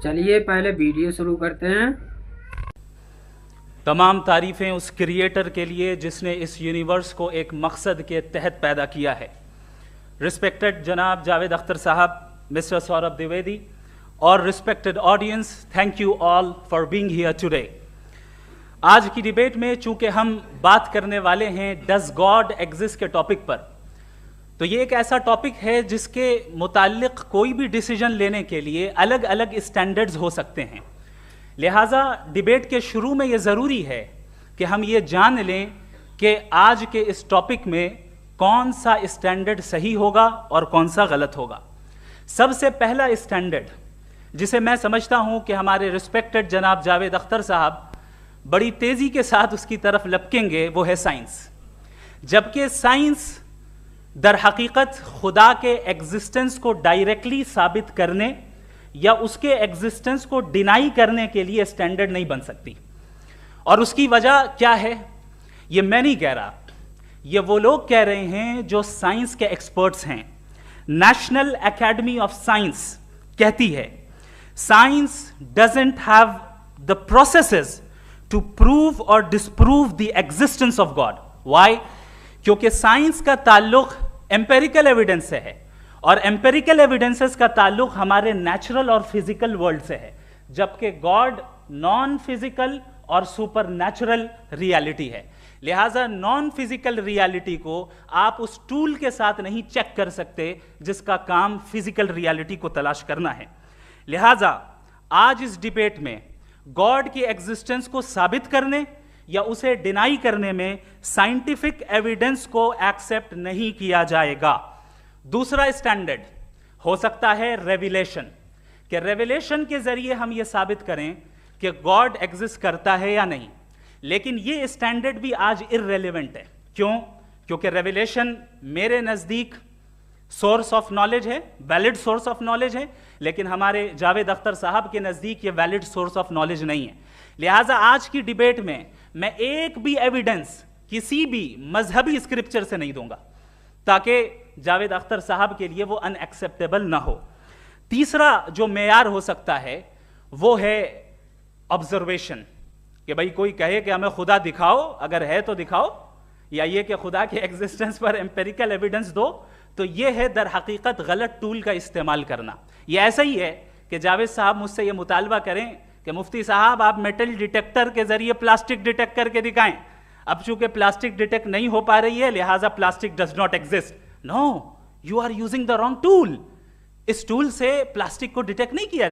چلیے پہلے ویڈیو شروع کرتے ہیں۔ تمام تعریفیں اس کریٹر کے لیے جس نے اس یونیورس کو ایک مقصد کے تحت پیدا کیا ہے۔ رسپیکٹڈ جناب جاوید اختر صاحب، مسٹر سوربھ دیویدی اور respected audience, thank you all for being here today. آج کی ڈیبیٹ میں چونکہ ہم بات کرنے والے ہیں ڈز گاڈ ایگزسٹ کے ٹاپک پر، تو یہ ایک ایسا ٹاپک ہے جس کے متعلق کوئی بھی ڈیسیجن لینے کے لیے الگ الگ اسٹینڈرڈز ہو سکتے ہیں۔ لہٰذا ڈیبیٹ کے شروع میں یہ ضروری ہے کہ ہم یہ جان لیں کہ آج کے اس ٹاپک میں کون سا اسٹینڈرڈ صحیح ہوگا اور کون سا غلط ہوگا۔ سب سے پہلا اسٹینڈرڈ جسے میں سمجھتا ہوں کہ ہمارے رسپیکٹڈ جناب جاوید اختر صاحب بڑی تیزی کے ساتھ اس کی طرف لپکیں گے، وہ ہے سائنس۔ جبکہ سائنس در حقیقت خدا کے ایگزسٹنس کو ڈائریکٹلی ثابت کرنے یا اس کے ایگزسٹنس کو ڈینائی کرنے کے لیے اسٹینڈرڈ نہیں بن سکتی۔ اور اس کی وجہ کیا ہے؟ یہ میں نہیں کہہ رہا، یہ وہ لوگ کہہ رہے ہیں جو سائنس کے ایکسپرٹس ہیں۔ نیشنل اکیڈمی آف سائنس کہتی ہے science doesn't have the processes to prove or disprove the existence of God. Why? کیونکہ سائنس کا تعلق ایمپیریکل ایویڈنس سے ہے، اور ایمپیریکل ایویڈنسز کا تعلق ہمارے نیچرل اور فزیکل ورلڈ سے ہے، جبکہ گاڈ نان فزیکل اور سپر نیچرل ریالٹی ہے۔ لہٰذا نان فزیکل ریالٹی کو آپ اس ٹول کے ساتھ نہیں چیک کر سکتے جس کا کام فزیکل ریالٹی کو تلاش کرنا ہے۔ لہٰذا آج اس ڈیبیٹ میں گاڈ کی ایگزسٹنس کو ثابت کرنے یا اسے ڈینائی کرنے میں سائنٹیفک ایویڈنس کو ایکسیپٹ نہیں کیا جائے گا۔ دوسرا اسٹینڈرڈ ہو سکتا ہے ریویلیشن، کہ ریویلیشن کے ذریعے ہم یہ ثابت کریں کہ گاڈ ایگزسٹ کرتا ہے یا نہیں۔ لیکن یہ اسٹینڈرڈ بھی آج ارریلیونٹ ہے۔ کیوں؟ کیونکہ ریویلیشن میرے نزدیک سورس آف نالج ہے، ویلڈ سورس آف نالج ہے، لیکن ہمارے جاوید اختر صاحب کے نزدیک یہ ویلڈ سورس آف نالج نہیں ہے۔ لہٰذا آج کی ڈیبیٹ میں ایک بھی ایویڈنس کسی بھی مذہبی اسکرپچر سے نہیں دوں گا تاکہ جاوید اختر صاحب کے لیے وہ ان ایکسیپٹیبل نہ ہو۔ تیسرا جو معیار ہو سکتا ہے وہ ہے آبزرویشن، کہ بھئی کوئی کہے کہ ہمیں خدا دکھاؤ، اگر ہے تو دکھاؤ، یا یہ کہ خدا کے ایگزسٹنس پر ایمپیریکل ایویڈنس دو، تو یہ ہے در حقیقت غلط ٹول کا استعمال کرنا۔ یہ ایسا ہی ہے کہ جاوید صاحب مجھ سے یہ مطالبہ کریں کہ مفتی صاحب آپ میٹل ڈیٹیکٹر کے ذریعے پلاسٹک ڈیٹیکٹ کر کے دکھائیں۔ اب چونکہ پلاسٹک ڈیٹیکٹ نہیں ہو پا رہی ہے لہٰذا plastic does not exist. No, you are using the wrong tool. اس ٹول سے پلاسٹک کو ڈیٹیکٹ نہیں کیا